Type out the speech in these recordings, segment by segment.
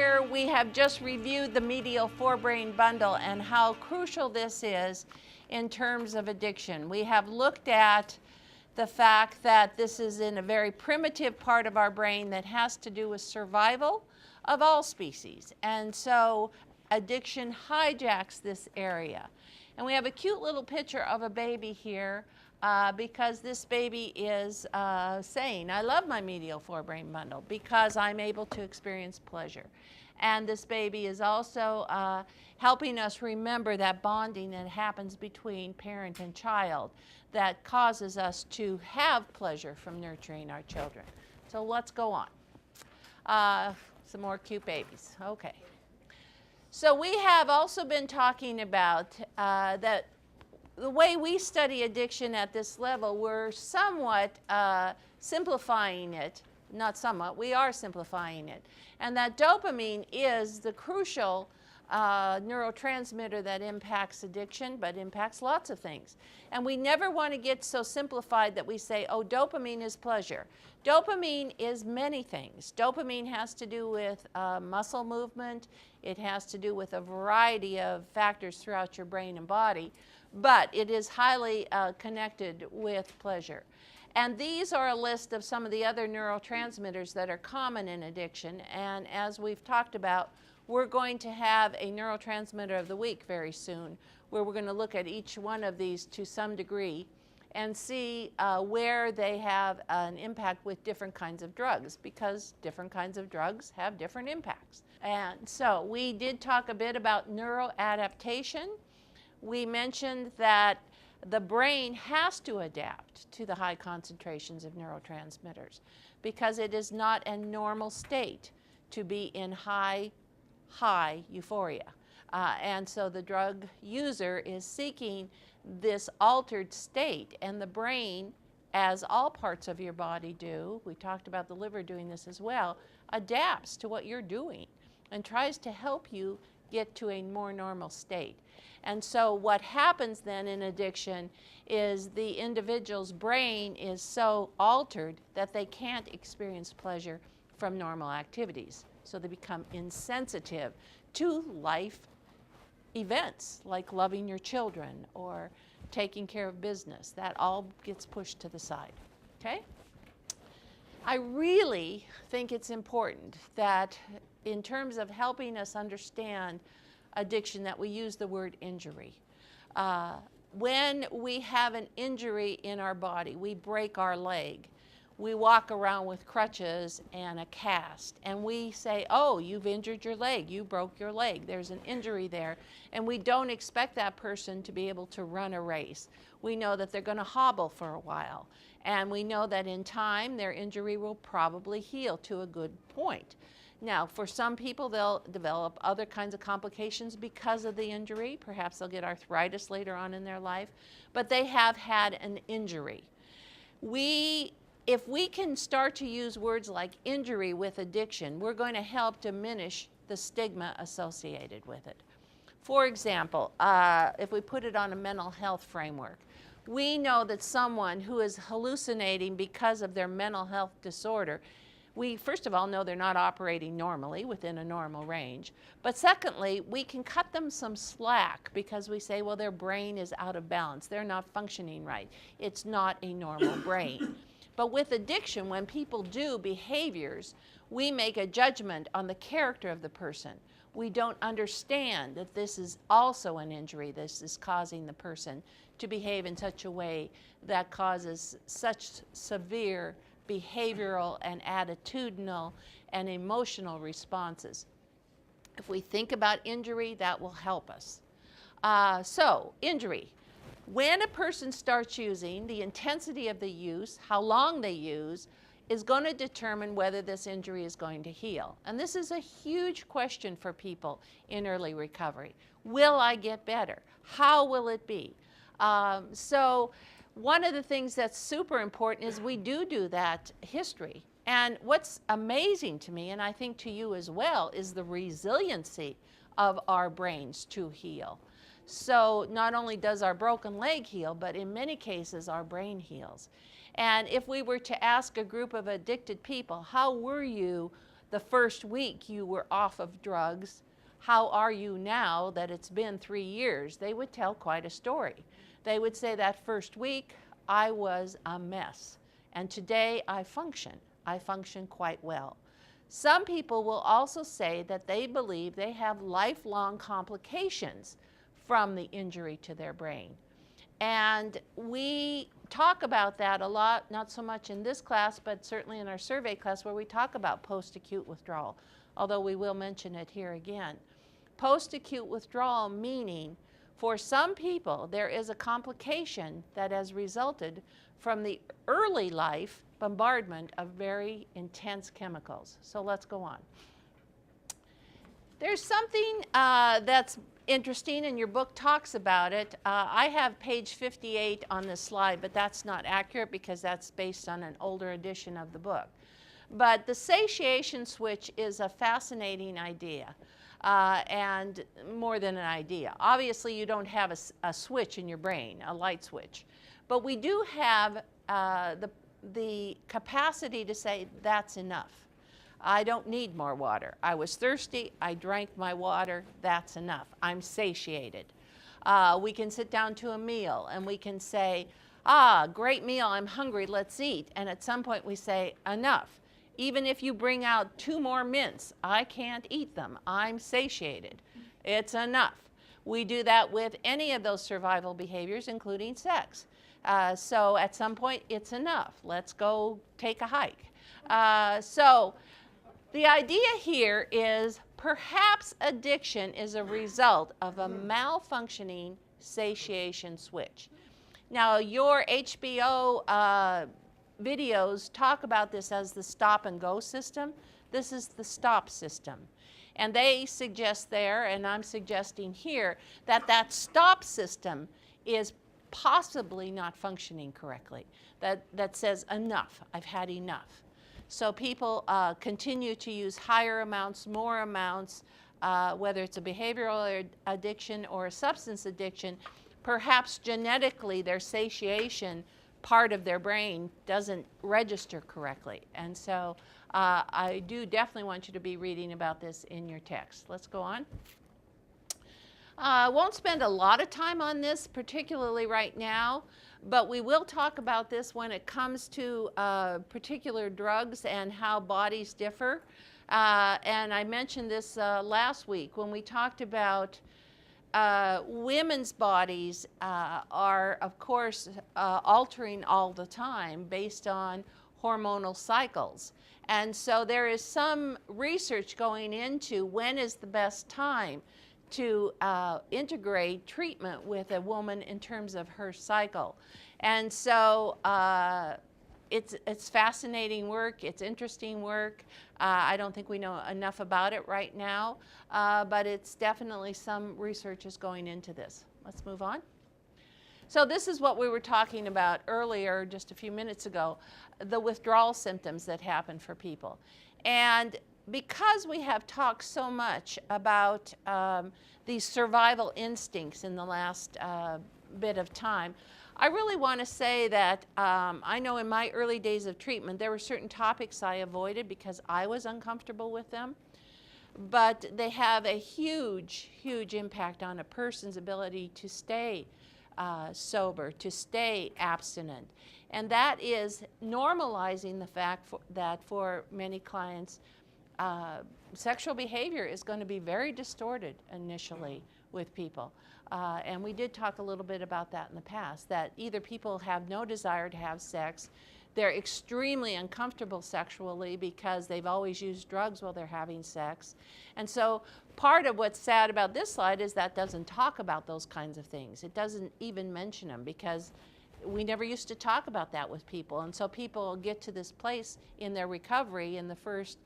here we have just reviewed the medial forebrain bundle and how crucial this is in terms of addiction. We have looked at the fact that this is in a very primitive part of our brain that has to do with survival of all species. And so addiction hijacks this area. And we have a cute little picture of a baby here because this baby is saying, I love my medial forebrain bundle because I'm able to experience pleasure. And this baby is also helping us remember that bonding that happens between parent and child that causes us to have pleasure from nurturing our children. So let's go on. Some more cute babies. Okay. So we have also been talking about that the way we study addiction at this level, we're somewhat simplifying it. Not somewhat, we are simplifying it. And that dopamine is the crucial neurotransmitter that impacts addiction, but impacts lots of things. And we never want to get so simplified that we say, oh, dopamine is pleasure. Dopamine is many things. Dopamine has to do with muscle movement. It has to do with a variety of factors throughout your brain and body, but it is highly connected with pleasure. And these are a list of some of the other neurotransmitters that are common in addiction. And as we've talked about, we're going to have a neurotransmitter of the week very soon, where we're going to look at each one of these to some degree and see where they have an impact with different kinds of drugs, because different kinds of drugs have different impacts. And so we did talk a bit about neuroadaptation. We mentioned that the brain has to adapt to the high concentrations of neurotransmitters because it is not a normal state to be in high euphoria. And so the drug user is seeking this altered state, and the brain, as all parts of your body do, we talked about the liver doing this as well, adapts to what you're doing and tries to help you get to a more normal state. And so what happens then in addiction is the individual's brain is so altered that they can't experience pleasure from normal activities. So they become insensitive to life events like loving your children or taking care of business. That all gets pushed to the side. Okay? I really think it's important that in terms of helping us understand addiction that we use the word injury. When we have an injury in our body, we break our leg, we walk around with crutches and a cast, and we say, oh, you've injured your leg, you broke your leg, there's an injury there, and we don't expect that person to be able to run a race. We know that they're going to hobble for a while, and we know that in time their injury will probably heal to a good point. Now, for some people, they'll develop other kinds of complications because of the injury. Perhaps they'll get arthritis later on in their life, but they have had an injury. If we can start to use words like injury with addiction, we're going to help diminish the stigma associated with it. For example, if we put it on a mental health framework, we know that someone who is hallucinating because of their mental health disorder, we first of all know they're not operating normally within a normal range. But secondly, we can cut them some slack because we say, well, their brain is out of balance. They're not functioning right. It's not a normal brain. But with addiction, when people do behaviors, we make a judgment on the character of the person. We don't understand that this is also an injury. This is causing the person to behave in such a way that causes such severe behavioral and attitudinal and emotional responses. If we think about injury, that will help us. So, injury. When a person starts using, the intensity of the use, how long they use, is going to determine whether this injury is going to heal. And this is a huge question for people in early recovery. Will I get better? How will it be? So one of the things that's super important is we do that history. And what's amazing to me, and I think to you as well, is the resiliency of our brains to heal. So not only does our broken leg heal, but in many cases our brain heals. And if we were to ask a group of addicted people, how were you the first week you were off of drugs, how are you now that it's been 3 years? They would tell quite a story. They would say that first week, I was a mess. And today I function. I function quite well. Some people will also say that they believe they have lifelong complications from the injury to their brain. And we talk about that a lot, not so much in this class, but certainly in our survey class where we talk about post-acute withdrawal, although we will mention it here again. Post-acute withdrawal meaning for some people there is a complication that has resulted from the early life bombardment of very intense chemicals. So let's go on. There's something that's interesting, and your book talks about it. I have page 58 on this slide, but that's not accurate because that's based on an older edition of the book. But the satiation switch is a fascinating idea, and more than an idea. Obviously, you don't have a switch in your brain, a light switch, but we do have the capacity to say that's enough. I don't need more water. I was thirsty, I drank my water, that's enough. I'm satiated. We can sit down to a meal and we can say, great meal, I'm hungry, let's eat. And at some point we say, enough. Even if you bring out 2 more mints, I can't eat them. I'm satiated. It's enough. We do that with any of those survival behaviors, including sex. So at some point, it's enough. Let's go take a hike. So the idea here is perhaps addiction is a result of a malfunctioning satiation switch. Now, your HBO videos talk about this as the stop and go system. This is the stop system. And they suggest there, and I'm suggesting here, that that stop system is possibly not functioning correctly. That says enough, I've had enough. So people continue to use higher amounts, more amounts, whether it's a behavioral addiction or a substance addiction. Perhaps genetically their satiation part of their brain doesn't register correctly. And so I do definitely want you to be reading about this in your text. Let's go on. I won't spend a lot of time on this, particularly right now, but we will talk about this when it comes to particular drugs and how bodies differ. And I mentioned this last week when we talked about women's bodies are, of course, altering all the time based on hormonal cycles. And so there is some research going into when is the best time to integrate treatment with a woman in terms of her cycle. And so it's fascinating work, it's interesting work. I don't think we know enough about it right now, but it's definitely some research is going into this. Let's move on. So this is what we were talking about earlier, just a few minutes ago, the withdrawal symptoms that happen for people. And because we have talked so much about these survival instincts in the last bit of time, I really want to say that I know in my early days of treatment there were certain topics I avoided because I was uncomfortable with them, but they have a huge, huge impact on a person's ability to stay sober, to stay abstinent. And that is normalizing the fact that for many clients, sexual behavior is going to be very distorted initially with people. And we did talk a little bit about that in the past, that either people have no desire to have sex, they're extremely uncomfortable sexually because they've always used drugs while they're having sex. And so part of what's sad about this slide is that doesn't talk about those kinds of things. It doesn't even mention them because we never used to talk about that with people. And so people get to this place in their recovery in the first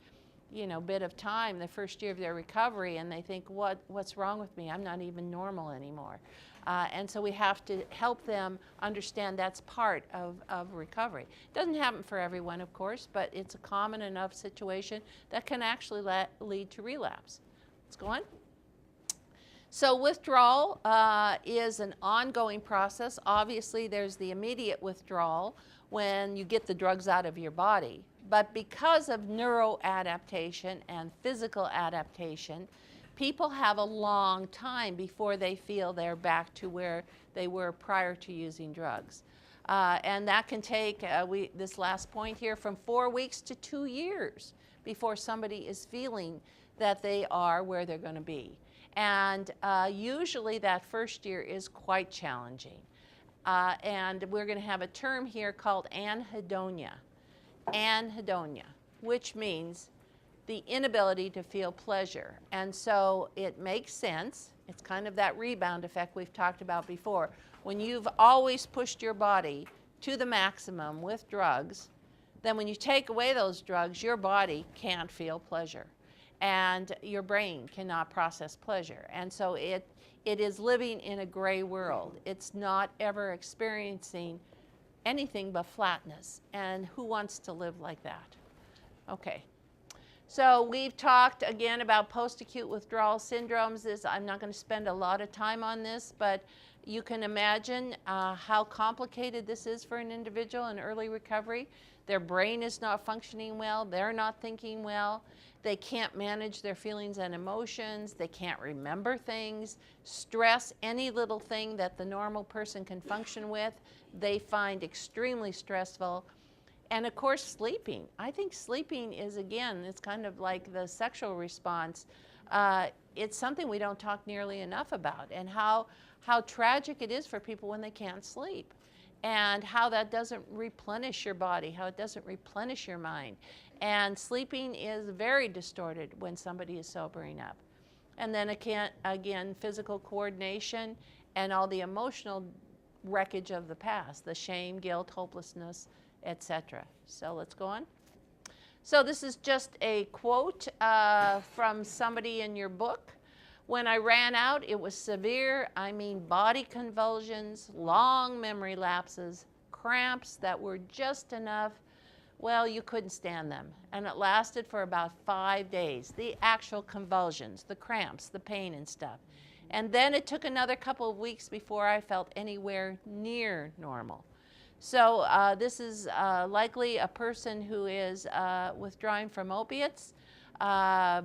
bit of time, the first year of their recovery, and they think, what's wrong with me? I'm not even normal anymore. And so we have to help them understand that's part of recovery. It doesn't happen for everyone, of course, but it's a common enough situation that can actually lead to relapse. Let's go on. So withdrawal is an ongoing process. Obviously, there's the immediate withdrawal when you get the drugs out of your body. But because of neuroadaptation and physical adaptation, people have a long time before they feel they're back to where they were prior to using drugs. And that can take, this last point here, from 4 weeks to 2 years before somebody is feeling that they are where they're going to be. And usually that first year is quite challenging. And we're going to have a term here called anhedonia. Anhedonia, which means the inability to feel pleasure. And so it makes sense. It's kind of that rebound effect we've talked about before. When you've always pushed your body to the maximum with drugs, then when you take away those drugs, your body can't feel pleasure. And your brain cannot process pleasure. And so it is living in a gray world. It's not ever experiencing anything but flatness. And who wants to live like that? Okay. So we've talked again about post-acute withdrawal syndromes. I'm not going to spend a lot of time on this, but you can imagine how complicated this is for an individual in early recovery. Their brain is not functioning well. They're not thinking well. They can't manage their feelings and emotions. They can't remember things. Stress, any little thing that the normal person can function with, they find extremely stressful. And of course, sleeping. I think sleeping is, again, it's kind of like the sexual response. It's something we don't talk nearly enough about, and how tragic it is for people when they can't sleep, and how that doesn't replenish your body, how it doesn't replenish your mind. And sleeping is very distorted when somebody is sobering up. And then again, physical coordination and all the emotional wreckage of the past, the shame, guilt, hopelessness, etc. So let's go on. So this is just a quote from somebody in your book. When I ran out, it was severe. I mean, body convulsions, long memory lapses, cramps that were just enough. Well, you couldn't stand them. And it lasted for about 5 days. The actual convulsions, the cramps, the pain and stuff. And then it took another couple of weeks before I felt anywhere near normal. So this is likely a person who is withdrawing from opiates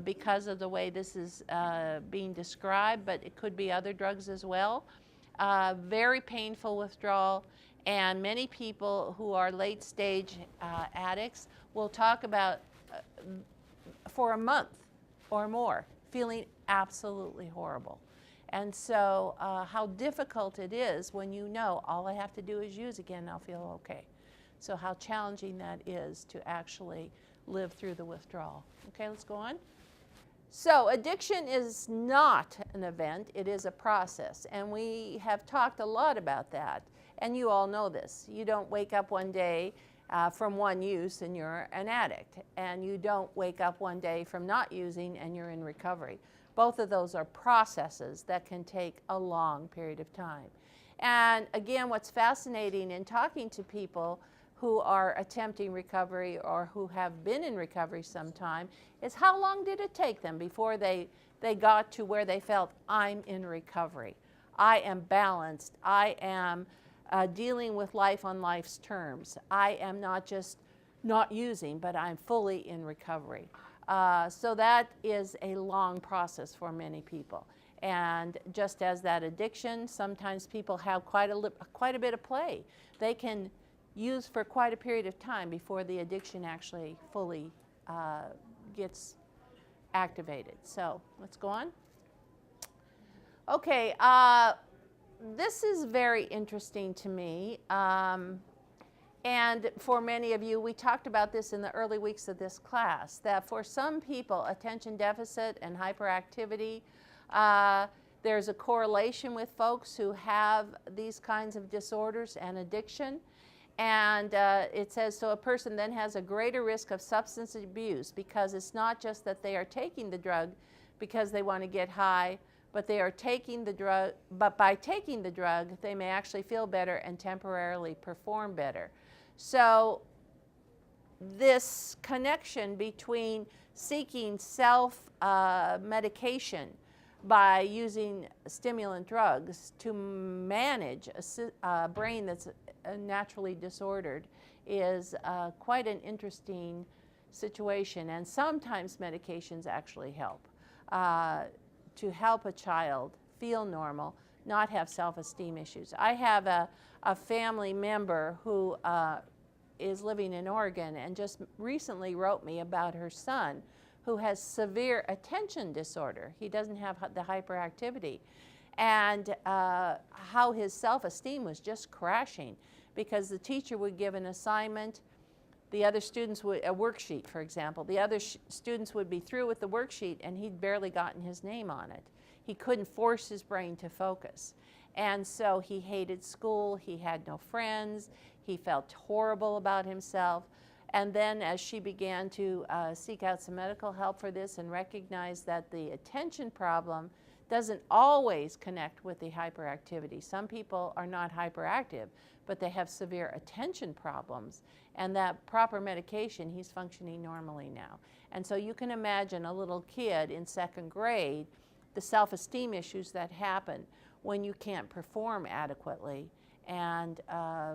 because of the way this is being described, but it could be other drugs as well. Very painful withdrawal, and many people who are late stage addicts will talk about for a month or more feeling absolutely horrible. And so how difficult it is when you know all I have to do is use again and I'll feel okay. So how challenging that is to actually live through the withdrawal. Okay, let's go on. So addiction is not an event, it is a process. And we have talked a lot about that. And you all know this. You don't wake up one day from one use and you're an addict. And you don't wake up one day from not using and you're in recovery. Both of those are processes that can take a long period of time. And again, what's fascinating in talking to people who are attempting recovery or who have been in recovery sometime is how long did it take them before they got to where they felt, I'm in recovery. I am balanced. I am dealing with life on life's terms. I am not just not using, but I'm fully in recovery. So that is a long process for many people. And just as that addiction, sometimes people have quite a bit of play. They can use for quite a period of time before the addiction actually fully gets activated. So let's go on. Okay, this is very interesting to me. And for many of you, we talked about this in the early weeks of this class, that for some people, attention deficit and hyperactivity, there's a correlation with folks who have these kinds of disorders and addiction. And it says, so a person then has a greater risk of substance abuse because it's not just that they are taking the drug because they want to get high, but they are taking the drug, but by taking the drug, they may actually feel better and temporarily perform better. So this connection between seeking self-medication by using stimulant drugs to manage a brain that's naturally disordered is quite an interesting situation, and sometimes medications actually help to help a child feel normal, not have self-esteem issues. I have a family member who is living in Oregon and just recently wrote me about her son who has severe attention disorder. He doesn't have the hyperactivity, and how his self-esteem was just crashing because the teacher would give an assignment, the other students would, a worksheet for example, the other students would be through with the worksheet and he'd barely gotten his name on it. He couldn't force his brain to focus. And so he hated school, he had no friends, he felt horrible about himself. And then as she began to seek out some medical help for this and recognize that the attention problem doesn't always connect with the hyperactivity. Some people are not hyperactive, but they have severe attention problems. And that proper medication, he's functioning normally now. And so you can imagine a little kid in second grade, the self-esteem issues that happen when you can't perform adequately, and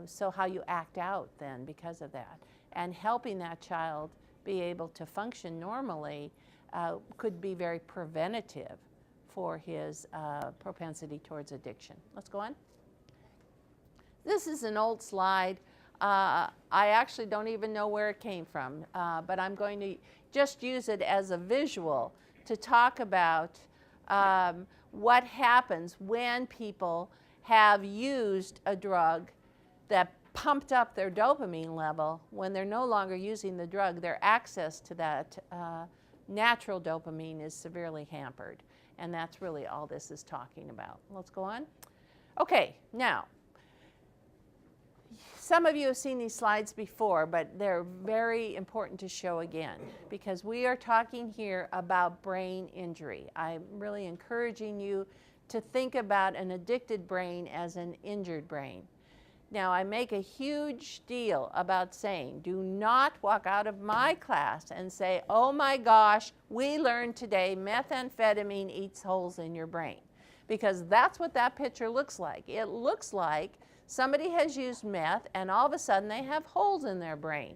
so how you act out then because of that. And helping that child be able to function normally could be very preventative for his propensity towards addiction. Let's go on. This is an old slide. I actually don't even know where it came from, but I'm going to just use it as a visual to talk about what happens when people have used a drug that pumped up their dopamine level. When they're no longer using the drug, their access to that natural dopamine is severely hampered. And that's really all this is talking about. Let's go on. Okay, now, some of you have seen these slides before, but they're very important to show again because we are talking here about brain injury. I'm really encouraging you to think about an addicted brain as an injured brain. Now, I make a huge deal about saying, do not walk out of my class and say, oh my gosh, we learned today methamphetamine eats holes in your brain. Because that's what that picture looks like. It looks like somebody has used meth and all of a sudden they have holes in their brain.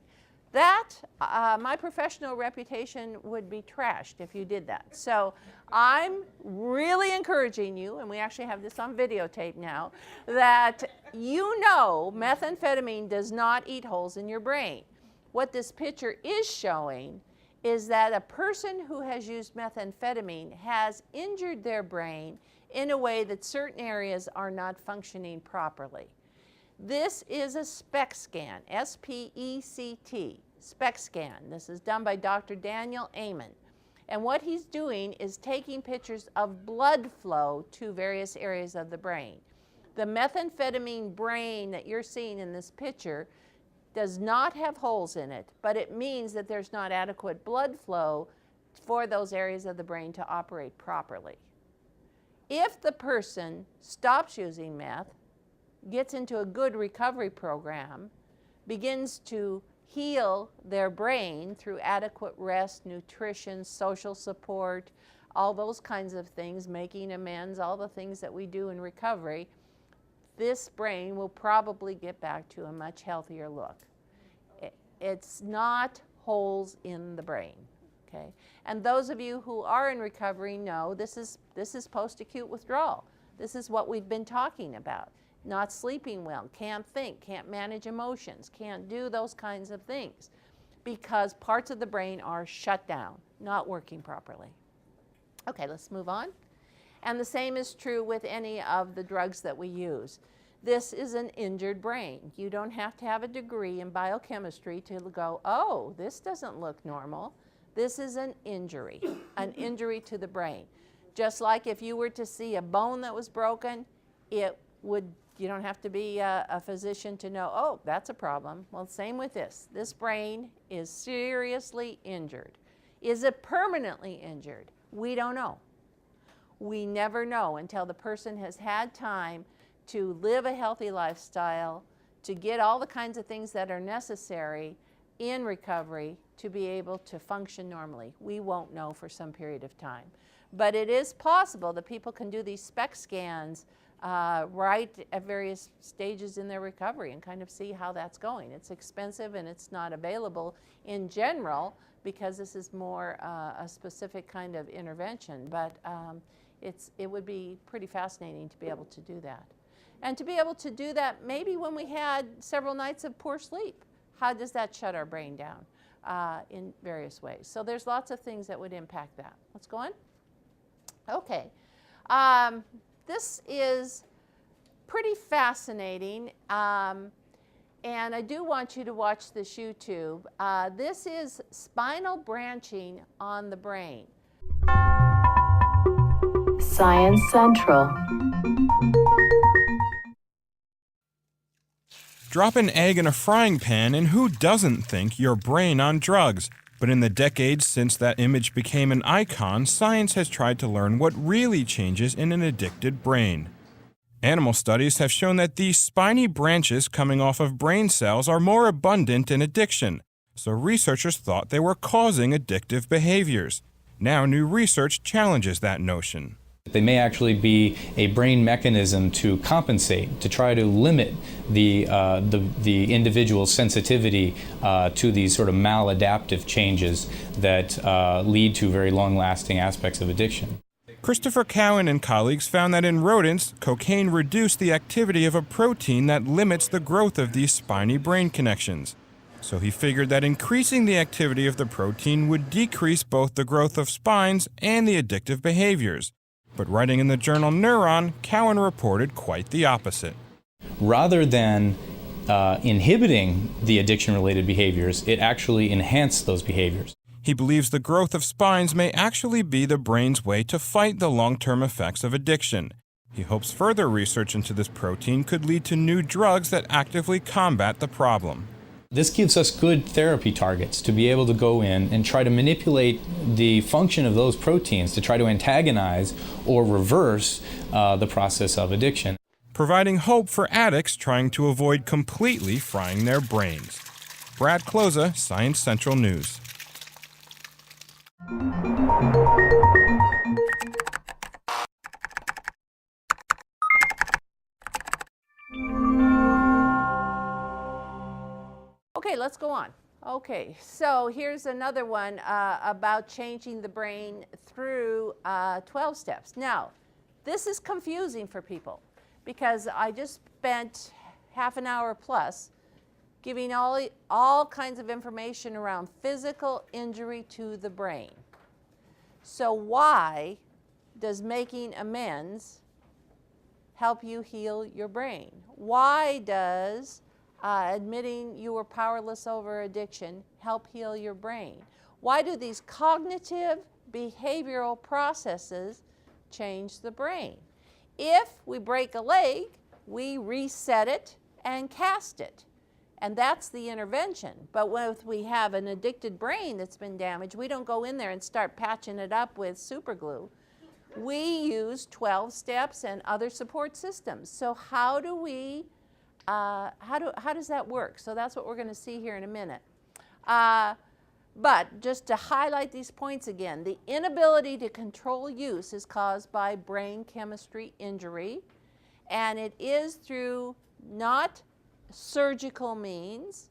That, my professional reputation would be trashed if you did that. So I'm really encouraging you, and we actually have this on videotape now, that you know methamphetamine does not eat holes in your brain. What this picture is showing is that a person who has used methamphetamine has injured their brain in a way that certain areas are not functioning properly. This is a SPECT scan, S-P-E-C-T, SPECT scan. This is done by Dr. Daniel Amen. And what he's doing is taking pictures of blood flow to various areas of the brain. The methamphetamine brain that you're seeing in this picture does not have holes in it, but it means that there's not adequate blood flow for those areas of the brain to operate properly. If the person stops using meth, gets into a good recovery program, begins to heal their brain through adequate rest, nutrition, social support, all those kinds of things, making amends, all the things that we do in recovery, this brain will probably get back to a much healthier look. It's not holes in the brain, okay? And those of you who are in recovery know this is post-acute withdrawal. This is what we've been talking about. Not sleeping well, can't think, can't manage emotions, can't do those kinds of things because parts of the brain are shut down, not working properly. Okay, let's move on. And the same is true with any of the drugs that we use. This is an injured brain. You don't have to have a degree in biochemistry to go, oh, this doesn't look normal. This is an injury to the brain. Just like if you were to see a bone that was broken, it would, you don't have to be a physician to know, oh, that's a problem. Well, same with this. This brain is seriously injured. Is it permanently injured? We don't know. We never know until the person has had time to live a healthy lifestyle, to get all the kinds of things that are necessary in recovery to be able to function normally. We won't know for some period of time. But it is possible that people can do these SPECT scans right at various stages in their recovery and kind of see how that's going. It's expensive and it's not available in general because this is more a specific kind of intervention, but it would be pretty fascinating to be able to do that. And to be able to do that maybe when we had several nights of poor sleep. How does that shut our brain down in various ways? So there's lots of things that would impact that. Let's go on. Okay. This is pretty fascinating, and I do want you to watch this YouTube. This is spinal branching on the brain. Science Central. Drop an egg in a frying pan and who doesn't think your brain on drugs? But in the decades since that image became an icon, science has tried to learn what really changes in an addicted brain. Animal studies have shown that these spiny branches coming off of brain cells are more abundant in addiction, so researchers thought they were causing addictive behaviors. Now new research challenges that notion. They may actually be a brain mechanism to compensate, to try to limit the individual's sensitivity to these sort of maladaptive changes that lead to very long-lasting aspects of addiction. Christopher Cowan and colleagues found that in rodents, cocaine reduced the activity of a protein that limits the growth of these spiny brain connections. So he figured that increasing the activity of the protein would decrease both the growth of spines and the addictive behaviors. But writing in the journal Neuron, Cowan reported quite the opposite. Rather than inhibiting the addiction-related behaviors, it actually enhanced those behaviors. He believes the growth of spines may actually be the brain's way to fight the long-term effects of addiction. He hopes further research into this protein could lead to new drugs that actively combat the problem. This gives us good therapy targets to be able to go in and try to manipulate the function of those proteins to try to antagonize or reverse the process of addiction. Providing hope for addicts trying to avoid completely frying their brains. Brad Closa, Science Central News. Okay, let's go on. Okay, so here's another one about changing the brain through 12 steps. Now, this is confusing for people because I just spent half an hour plus giving all kinds of information around physical injury to the brain. So why does making amends help you heal your brain? Why does admitting you were powerless over addiction help heal your brain? Why do these cognitive behavioral processes change the brain? If we break a leg, we reset it and cast it. And that's the intervention. But if we have an addicted brain that's been damaged, we don't go in there and start patching it up with super glue. We use 12 steps and other support systems. So how do we how does that work? So that's what we're going to see here in a minute. But just to highlight these points again, the inability to control use is caused by brain chemistry injury, and it is through not surgical means,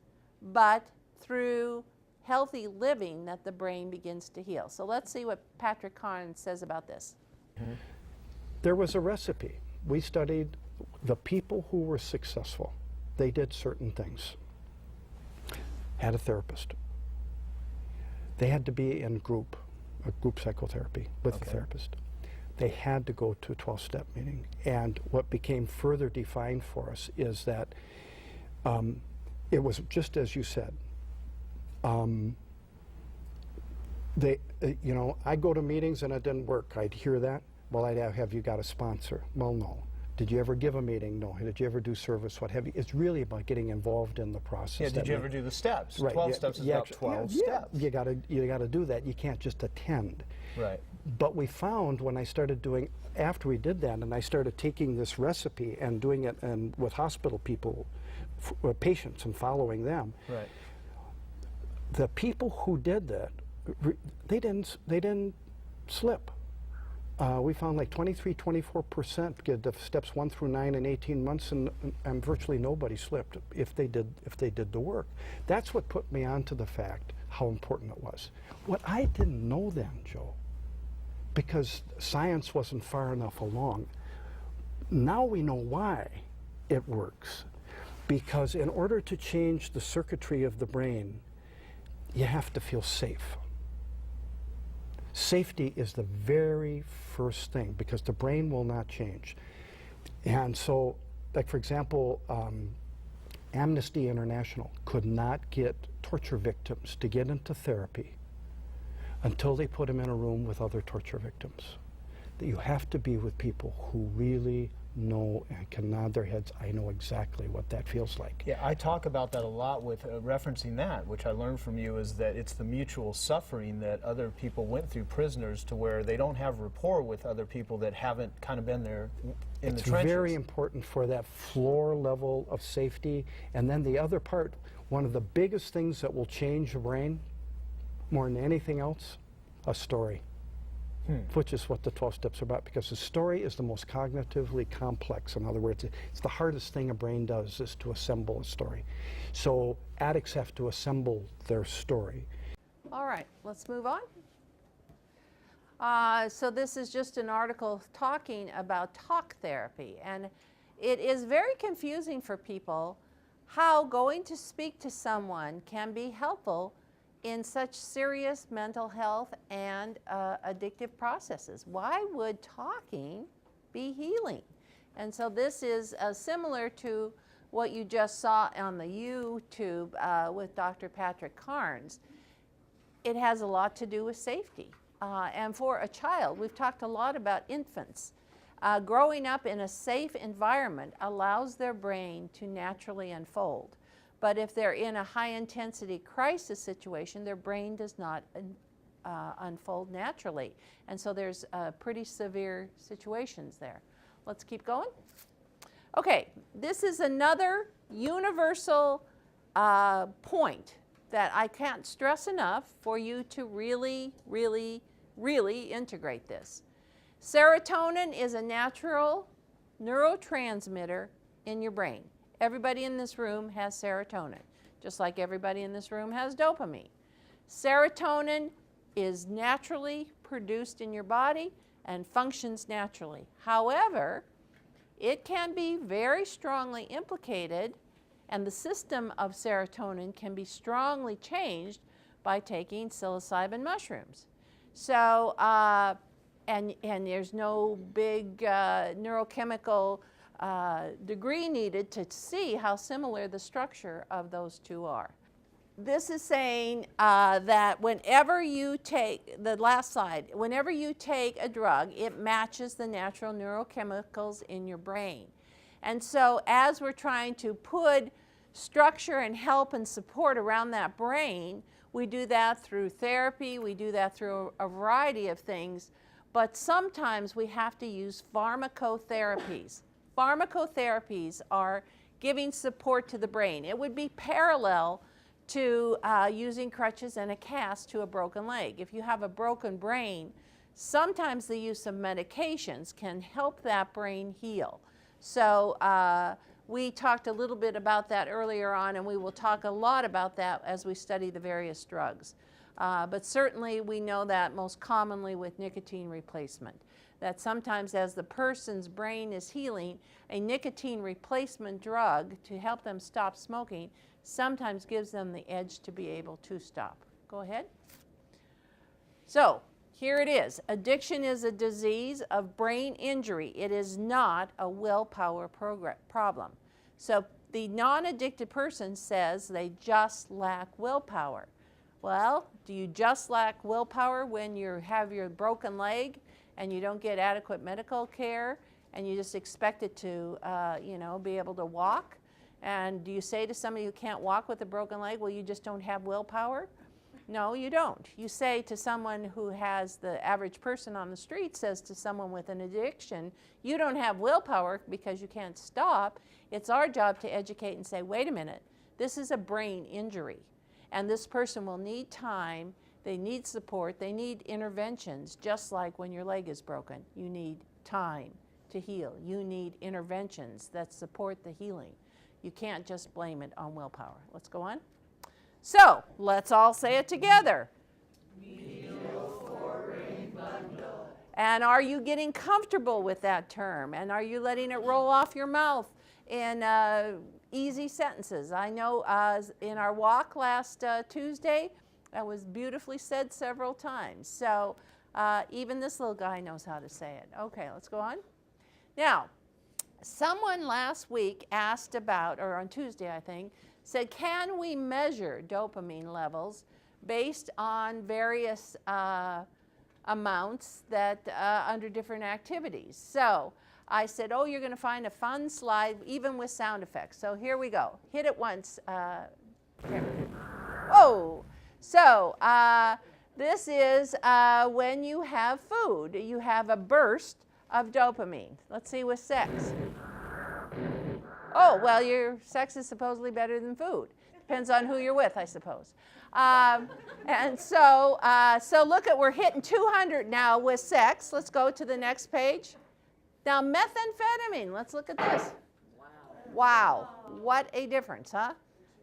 but through healthy living that the brain begins to heal. So let's see what Patrick Kahn says about this. There was a recipe. We studied the people who were successful. They did certain things. Had a therapist. They had to be in a group psychotherapy with a therapist. They had to go to a 12-step meeting. And what became further defined for us is that it was just as you said. I'd go to meetings and it didn't work. I'd hear that. Well, I'd have you got a sponsor? Well, no. Did you ever give a meeting? No. Did you ever do service? What have you? It's really about getting involved in the process. Yeah. Did you ever do the steps? Right. 12 steps is about 12 steps. You got to do that. You can't just attend. Right. But we found when I started doing, after we did that, and I started taking this recipe and doing it with hospital people, patients, and following them. Right. the people who did that, they didn't slip. We found like 24% get the steps 1 through 9 in 18 months, and virtually nobody slipped if they did the work. That's what put me onto the fact how important it was. What I didn't know then, Joe, because science wasn't far enough along. Now we know why it works. Because in order to change the circuitry of the brain, you have to feel safe. Safety is the very first thing, because the brain will not change. And so, like for example, Amnesty International could not get torture victims to get into therapy until they put them in a room with other torture victims. That you have to be with people who really know and can nod their heads. I know exactly what that feels like. Yeah, I talk about that a lot with referencing that, which I learned from you, is that it's the mutual suffering that other people went through, prisoners, to where they don't have rapport with other people that haven't kind of been there in the trenches. It's very important for that floor level of safety. And then the other part, one of the biggest things that will change your brain more than anything else, a story. Which is what the 12 steps are about, because the story is the most cognitively complex. In other words, it's the hardest thing a brain does, is to assemble a story. So addicts have to assemble their story. All right, let's move on. So this is just an article talking about talk therapy, and it is very confusing for people how going to speak to someone can be helpful in such serious mental health and addictive processes. Why would talking be healing? And so this is similar to what you just saw on the YouTube with Dr. Patrick Carnes. It has a lot to do with safety. And for a child, we've talked a lot about infants. Growing up in a safe environment allows their brain to naturally unfold. But if they're in a high-intensity crisis situation, their brain does not unfold naturally. And so there's pretty severe situations there. Let's keep going. Okay, this is another universal point that I can't stress enough for you to really, really, really integrate this. Serotonin is a natural neurotransmitter in your brain. Everybody in this room has serotonin, just like everybody in this room has dopamine. Serotonin is naturally produced in your body and functions naturally. However, it can be very strongly implicated, and the system of serotonin can be strongly changed by taking psilocybin mushrooms. So, and there's no big neurochemical degree needed to see how similar the structure of those two are. This is saying that whenever you take, the last slide, whenever you take a drug, it matches the natural neurochemicals in your brain. And so as we're trying to put structure and help and support around that brain, we do that through therapy, we do that through a variety of things, but sometimes we have to use pharmacotherapies. Pharmacotherapies are giving support to the brain. It would be parallel to using crutches and a cast to a broken leg. If you have a broken brain, sometimes the use of medications can help that brain heal. So we talked a little bit about that earlier on, and we will talk a lot about that as we study the various drugs. But certainly we know that most commonly with nicotine replacement, that sometimes as the person's brain is healing, a nicotine replacement drug to help them stop smoking sometimes gives them the edge to be able to stop. Go ahead. So here it is. Addiction is a disease of brain injury. It is not a willpower problem. So the non-addicted person says they just lack willpower. Well, do you just lack willpower when you have your broken leg and you don't get adequate medical care and you just expect it to, be able to walk? And do you say to somebody who can't walk with a broken leg, well, you just don't have willpower? No, you don't. You say to someone who has, the average person on the street says to someone with an addiction, you don't have willpower because you can't stop. It's our job to educate and say, wait a minute, this is a brain injury. And this person will need time, they need support, they need interventions, just like when your leg is broken. You need time to heal. You need interventions that support the healing. You can't just blame it on willpower. Let's go on. So, let's all say it together. And are you getting comfortable with that term? And are you letting it roll off your mouth in easy sentences? I know in our walk last Tuesday, that was beautifully said several times. So even this little guy knows how to say it. Okay, let's go on. Now, someone last week asked about, or on Tuesday I think, said, can we measure dopamine levels based on various amounts that under different activities? So I said, oh, you're going to find a fun slide even with sound effects. So here we go. Hit it once. Whoa. So this is when you have food. You have a burst of dopamine. Let's see with sex. Oh, well, your sex is supposedly better than food. Depends on who you're with, I suppose. And so look at, we're hitting 200 now with sex. Let's go to the next page. Now, methamphetamine, let's look at this. Wow, what a difference, huh?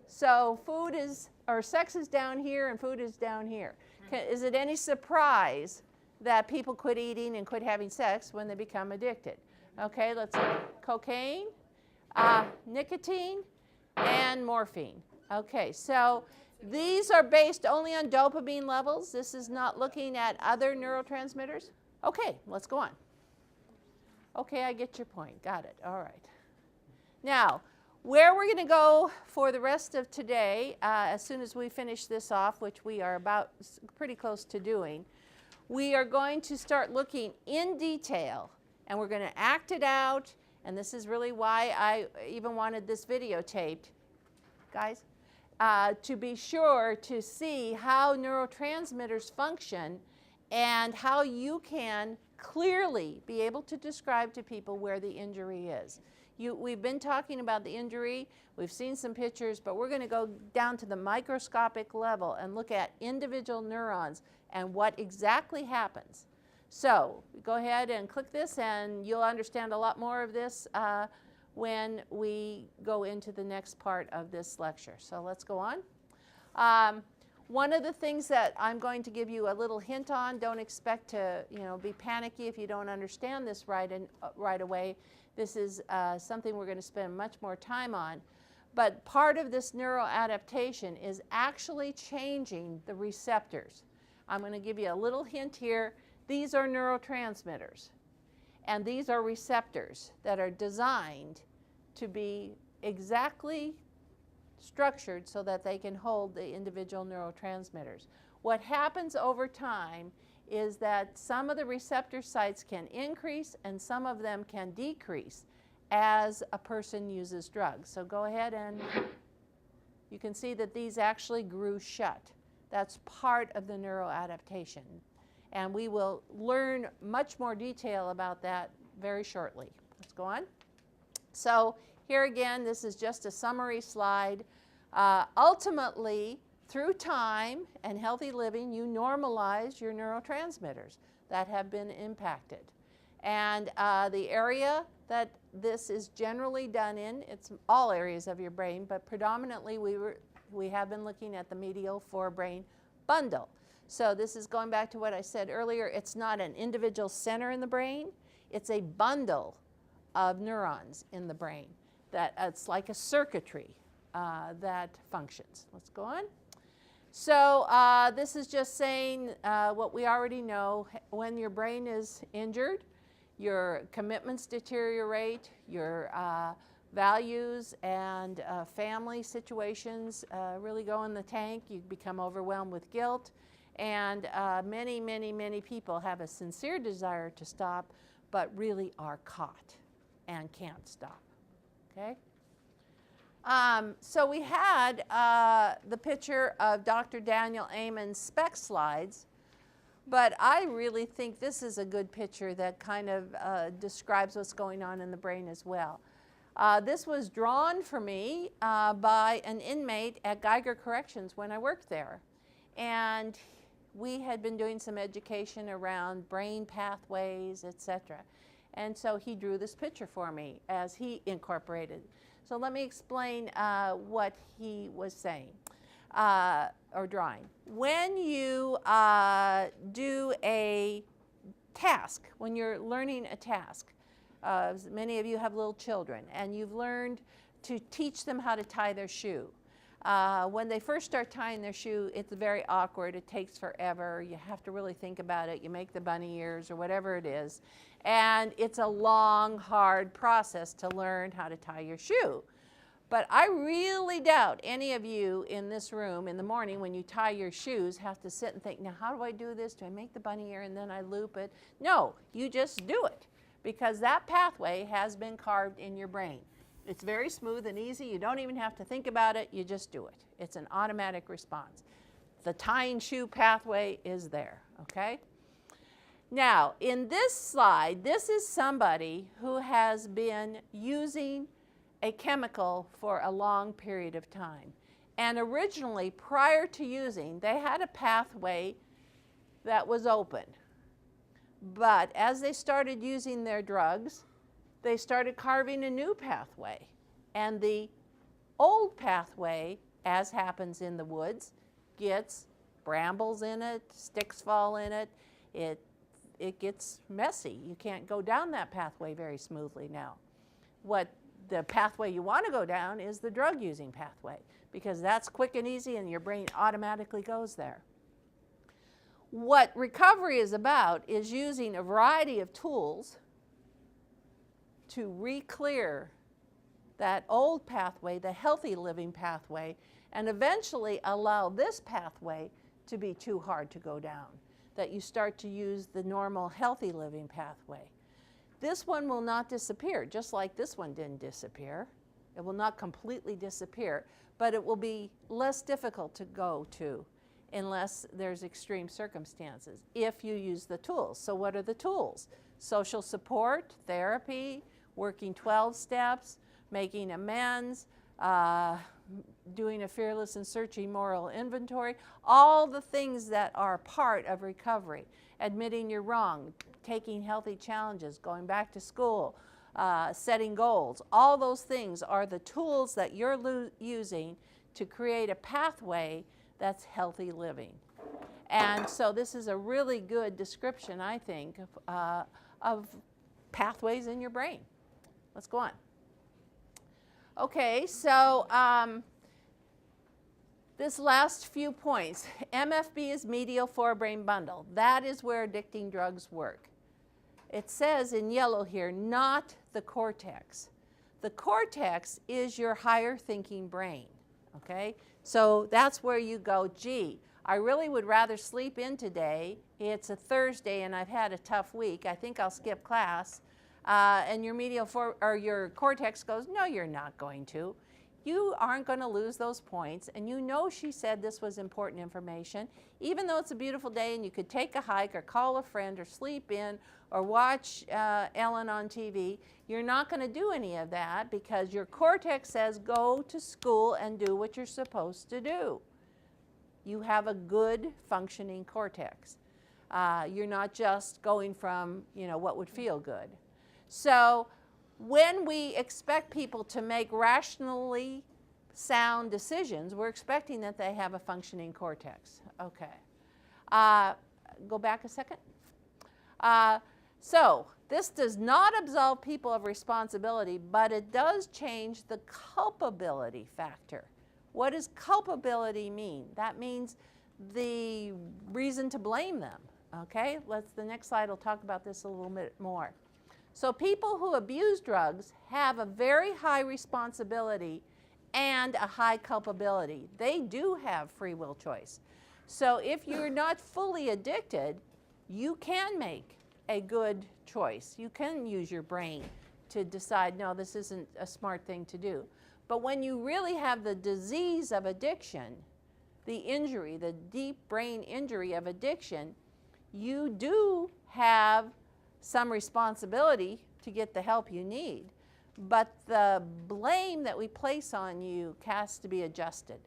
So food is, or sex is down here and food is down here. Is it any surprise that people quit eating and quit having sex when they become addicted? Okay, let's look at cocaine, nicotine, and morphine. Okay, so these are based only on dopamine levels. This is not looking at other neurotransmitters. Okay, let's go on. Okay, I get your point. Got it. All right. Now, where we're going to go for the rest of today, as soon as we finish this off, which we are about pretty close to doing, we are going to start looking in detail, and we're going to act it out, and this is really why I even wanted this videotaped, guys, to be sure to see how neurotransmitters function and how you can clearly be able to describe to people where the injury is. We've been talking about the injury, we've seen some pictures, but we're going to go down to the microscopic level and look at individual neurons and what exactly happens. So go ahead and click this and you'll understand a lot more of this when we go into the next part of this lecture. So let's go on. One of the things that I'm going to give you a little hint on, don't expect to be panicky if you don't understand this right away. This is something we're going to spend much more time on. But part of this neuroadaptation is actually changing the receptors. I'm going to give you a little hint here. These are neurotransmitters. And these are receptors that are designed to be exactly structured so that they can hold the individual neurotransmitters. What happens over time is that some of the receptor sites can increase and some of them can decrease as a person uses drugs. So go ahead and you can see that these actually grew shut. That's part of the neuroadaptation. And we will learn much more detail about that very shortly. Let's go on. So here again, this is just a summary slide. Ultimately, through time and healthy living, you normalize your neurotransmitters that have been impacted. And the area that this is generally done in, it's all areas of your brain, but predominantly we have been looking at the medial forebrain bundle. So this is going back to what I said earlier. It's not an individual center in the brain. It's a bundle of neurons in the brain. That it's like a circuitry that functions. Let's go on. So this is just saying what we already know. When your brain is injured, your commitments deteriorate, your values and family situations really go in the tank. You become overwhelmed with guilt. And many, many, many people have a sincere desire to stop, but really are caught and can't stop. Okay? So we had the picture of Dr. Daniel Amen's SPEC slides, but I really think this is a good picture that kind of describes what's going on in the brain as well. This was drawn for me by an inmate at Geiger Corrections when I worked there. And we had been doing some education around brain pathways, etc. And so he drew this picture for me as he incorporated. So let me explain what he was saying or drawing. When you do a task, when you're learning a task, many of you have little children, and you've learned to teach them how to tie their shoe. When they first start tying their shoe, it's very awkward. It takes forever. You have to really think about it. You make the bunny ears or whatever it is. And it's a long, hard process to learn how to tie your shoe. But I really doubt any of you in this room in the morning when you tie your shoes have to sit and think, now how do I do this? Do I make the bunny ear and then I loop it? No, you just do it because that pathway has been carved in your brain. It's very smooth and easy. You don't even have to think about it. You just do it. It's an automatic response. The tying shoe pathway is there, okay? Now, in this slide, this is somebody who has been using a chemical for a long period of time. And originally, prior to using, they had a pathway that was open. But as they started using their drugs, they started carving a new pathway. And the old pathway, as happens in the woods, gets brambles in it, sticks fall in it, it gets messy. You can't go down that pathway very smoothly now. What the pathway you want to go down is the drug-using pathway because that's quick and easy and your brain automatically goes there. What recovery is about is using a variety of tools to re-clear that old pathway, the healthy living pathway, and eventually allow this pathway to be too hard to go down, that you start to use the normal healthy living pathway. This one will not disappear, just like this one didn't disappear. It will not completely disappear, but it will be less difficult to go to unless there's extreme circumstances, if you use the tools. So what are the tools? Social support, therapy, working 12 steps, making amends, doing a fearless and searching moral inventory, all the things that are part of recovery, admitting you're wrong, taking healthy challenges, going back to school, setting goals. All those things are the tools that you're using to create a pathway that's healthy living. And so this is a really good description, I think, of pathways in your brain. Let's go on. Okay, so this last few points. MFB is medial forebrain bundle. That is where addicting drugs work. It says in yellow here, not the cortex. The cortex is your higher thinking brain, okay? So that's where you go, gee, I really would rather sleep in today. It's a Thursday and I've had a tough week. I think I'll skip class. And your your cortex goes, no, you're not going to. You aren't going to lose those points. And you know she said this was important information. Even though it's a beautiful day and you could take a hike or call a friend or sleep in or watch Ellen on TV, you're not going to do any of that because your cortex says go to school and do what you're supposed to do. You have a good functioning cortex. You're not just going from, what would feel good. So when we expect people to make rationally sound decisions, we're expecting that they have a functioning cortex. Okay. Go back a second. So this does not absolve people of responsibility, but it does change the culpability factor. What does culpability mean? That means the reason to blame them. Okay, the next slide will talk about this a little bit more. So people who abuse drugs have a very high responsibility and a high culpability. They do have free will choice. So if you're not fully addicted, you can make a good choice. You can use your brain to decide, no, this isn't a smart thing to do. But when you really have the disease of addiction, the injury, the deep brain injury of addiction, you do have some responsibility to get the help you need. but the blame that we place on you has to be adjusted.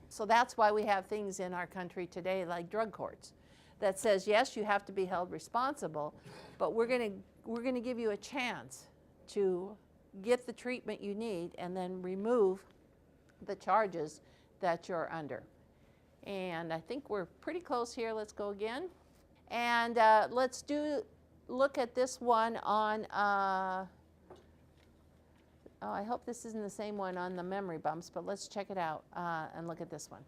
So that's why we have things in our country today like drug courts that says, yes, you have to be held responsible, but we're going to give you a chance to get the treatment you need and then remove the charges that you're under. And I think we're pretty close here. Let's go again. And let's look at this one on, oh, I hope this isn't the same one on the memory bumps, but let's check it out and look at this one.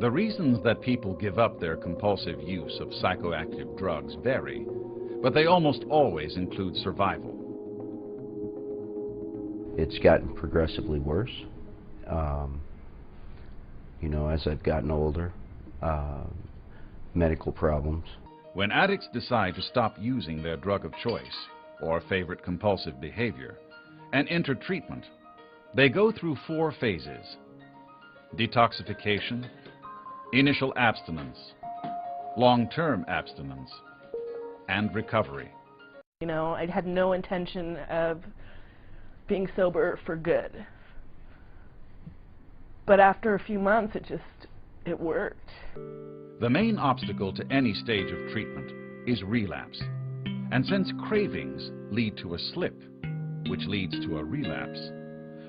The reasons that people give up their compulsive use of psychoactive drugs vary, but they almost always include survival. It's gotten progressively worse. You know, as I've gotten older, medical problems. When addicts decide to stop using their drug of choice or favorite compulsive behavior and enter treatment, they go through 4 phases: detoxification, initial abstinence, long-term abstinence, and recovery. You know, I had no intention of being sober for good. But after a few months, it worked. The main obstacle to any stage of treatment is relapse. And since cravings lead to a slip, which leads to a relapse,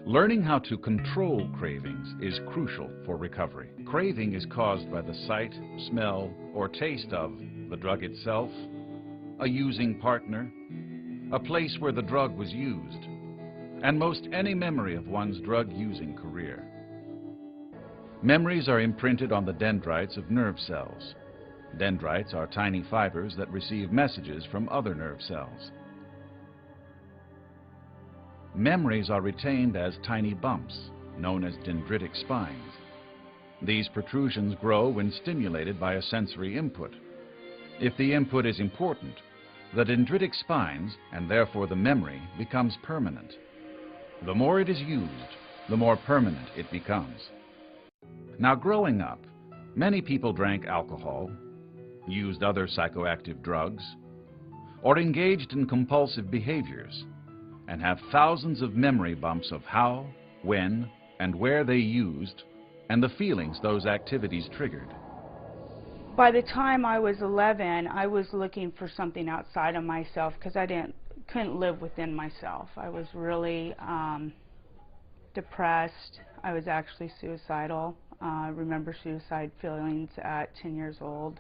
learning how to control cravings is crucial for recovery. Craving is caused by the sight, smell, or taste of the drug itself, a using partner, a place where the drug was used, and most any memory of one's drug-using career. Memories are imprinted on the dendrites of nerve cells. Dendrites are tiny fibers that receive messages from other nerve cells. Memories are retained as tiny bumps, known as dendritic spines. These protrusions grow when stimulated by a sensory input. If the input is important, the dendritic spines, and therefore the memory, becomes permanent. The more it is used, the more permanent it becomes. Now, growing up, many people drank alcohol, used other psychoactive drugs, or engaged in compulsive behaviors, and have thousands of memory bumps of how, when, and where they used, and the feelings those activities triggered. By the time I was 11, I was looking for something outside of myself because I couldn't live within myself. I was really depressed. I was actually suicidal. I remember suicide feelings at 10 years old.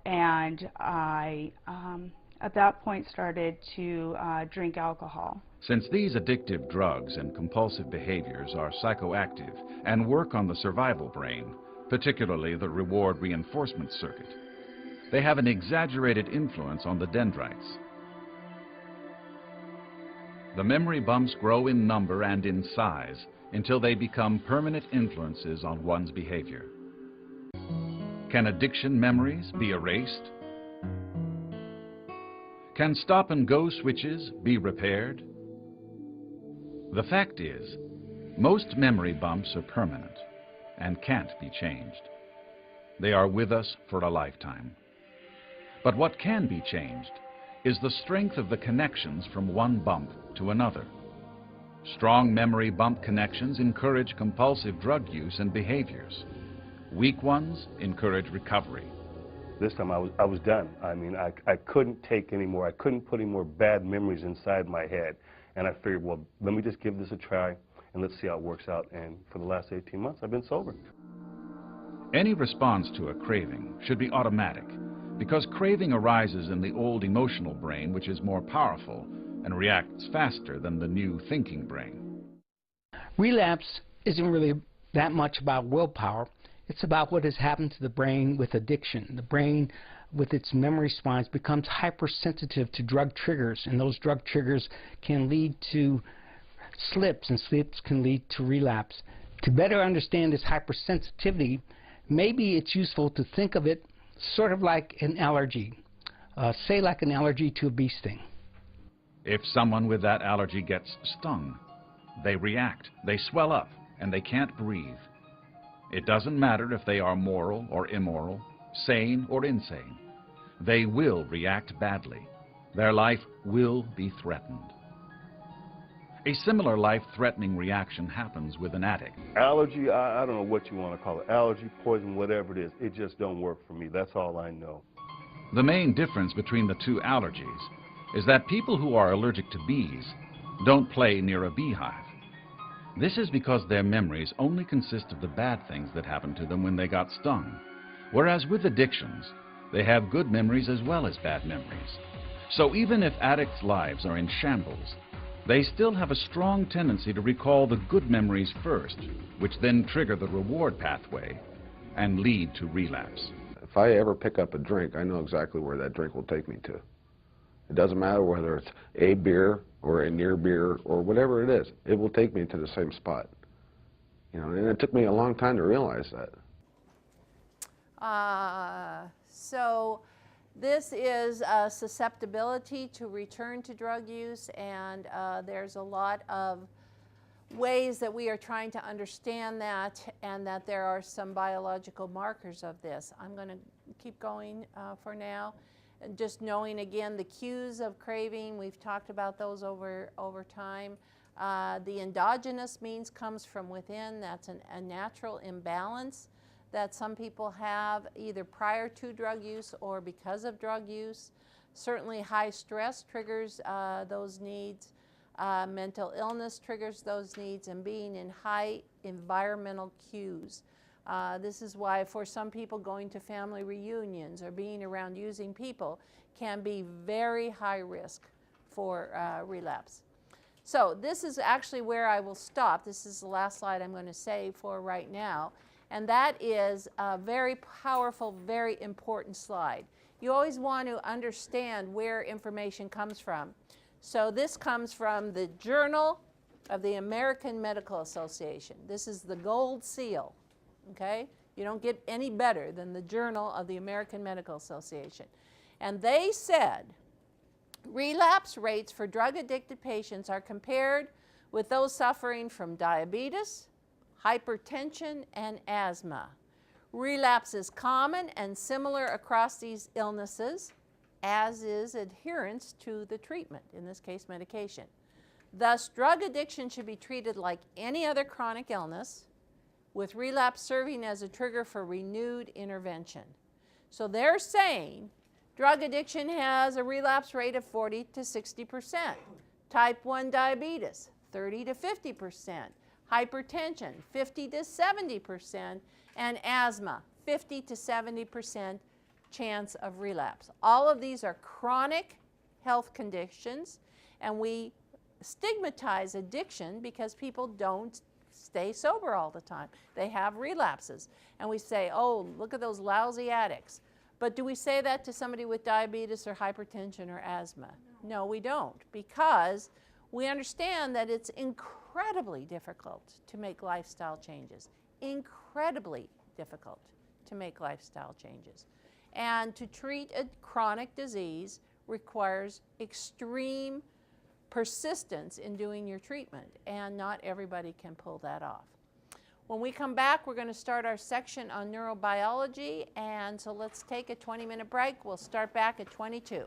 And I, at that point, started to drink alcohol. Since these addictive drugs and compulsive behaviors are psychoactive and work on the survival brain, particularly the reward reinforcement circuit, they have an exaggerated influence on the dendrites. The memory bumps grow in number and in size until they become permanent influences on one's behavior. Can addiction memories be erased? Can stop-and-go switches be repaired? The fact is, most memory bumps are permanent and can't be changed. They are with us for a lifetime. But what can be changed is the strength of the connections from one bump to another. Strong memory bump connections encourage compulsive drug use and behaviors. Weak ones encourage recovery. This time I was done. I mean, I couldn't take any more. I couldn't put any more bad memories inside my head. And I figured, well, let me just give this a try and let's see how it works out. And for the last 18 months, I've been sober. Any response to a craving should be automatic, because craving arises in the old emotional brain, which is more powerful and reacts faster than the new thinking brain. Relapse isn't really that much about willpower. It's about what has happened to the brain with addiction. The brain, with its memory spines, becomes hypersensitive to drug triggers, and those drug triggers can lead to slips, and slips can lead to relapse. To better understand this hypersensitivity, maybe it's useful to think of it sort of like an allergy. Say like an allergy to a bee sting. If someone with that allergy gets stung, they react, they swell up, and they can't breathe. It doesn't matter if they are moral or immoral, sane or insane. They will react badly. Their life will be threatened. A similar life-threatening reaction happens with an addict. Allergy, I don't know what you want to call it. Allergy, poison, whatever it is. It just don't work for me. That's all I know. The main difference between the two allergies is that people who are allergic to bees don't play near a beehive. This is because their memories only consist of the bad things that happened to them when they got stung. Whereas with addictions, they have good memories as well as bad memories. So even if addicts' lives are in shambles, they still have a strong tendency to recall the good memories first, which then trigger the reward pathway and lead to relapse. If I ever pick up a drink, I know exactly where that drink will take me to. It doesn't matter whether it's a beer or a near beer or whatever it is. It will take me to the same spot. You know, and it took me a long time to realize that. So this is susceptibility to return to drug use, and there's a lot of ways that we are trying to understand that, and that there are some biological markers of this. I'm going to keep going for now. And just knowing again the cues of craving, we've talked about those over time. The endogenous means comes from within. That's a natural imbalance that some people have either prior to drug use or because of drug use. Certainly high stress triggers those needs. Mental illness triggers those needs, and being in high environmental cues. This is why for some people going to family reunions or being around using people can be very high risk for relapse. So this is actually where I will stop. This is the last slide I'm going to say for right now. And that is a very powerful, very important slide. You always want to understand where information comes from. So this comes from the Journal of the American Medical Association. This is the gold seal, okay? You don't get any better than the Journal of the American Medical Association. And they said relapse rates for drug-addicted patients are compared with those suffering from diabetes, hypertension, and asthma. Relapse is common and similar across these illnesses, as is adherence to the treatment, in this case medication. Thus, drug addiction should be treated like any other chronic illness, with relapse serving as a trigger for renewed intervention. So they're saying drug addiction has a relapse rate of 40 to 60%, type 1 diabetes, 30 to 50%, hypertension, 50 to 70%, and asthma, 50 to 70% chance of relapse. All of these are chronic health conditions, and we stigmatize addiction because people don't stay sober all the time. They have relapses. And we say, oh, look at those lousy addicts. But do we say that to somebody with diabetes or hypertension or asthma? No, we don't, because we understand that it's incredibly difficult to make lifestyle changes. Incredibly difficult to make lifestyle changes. And to treat a chronic disease requires extreme persistence in doing your treatment, and not everybody can pull that off. When we come back, we're going to start our section on neurobiology, and so let's take a 20-minute break. We'll start back at 22.